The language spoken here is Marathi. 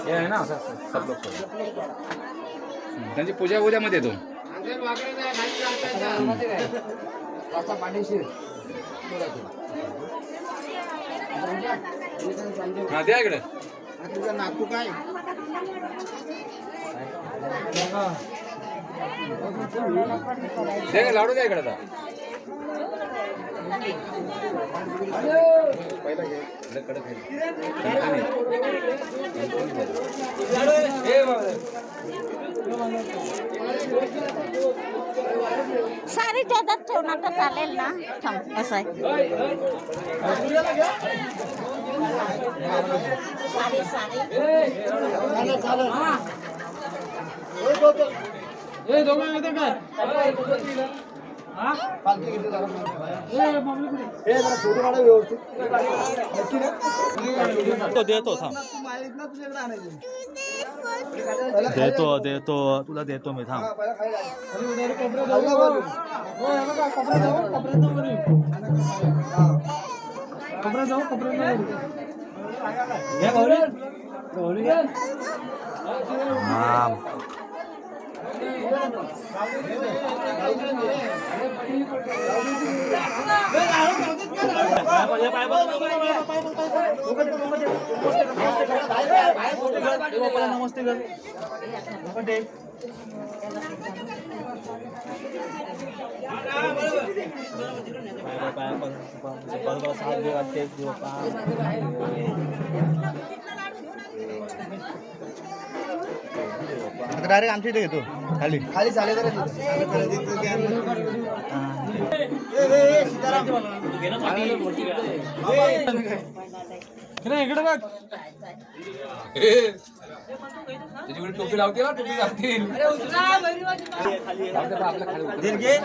हे आहे ना सब लोग त्यांची पूजा उद्यामध्ये येतो हा द्या इकडे नातू काय दे लाडू द्या इकडे आता सारी त्याच्यात ठेवणार तर चालेल ना थांब असं आहे सारी सारी तो देतो थांब देतो तुला देतो मी थांब नमस्ते कर डायरेक्ट आमच्या इथे घेतो खाली खाली चालेल इकडे बघ त्याच्याकडे टोपी लावते ना टोपी लागतील दीर्घे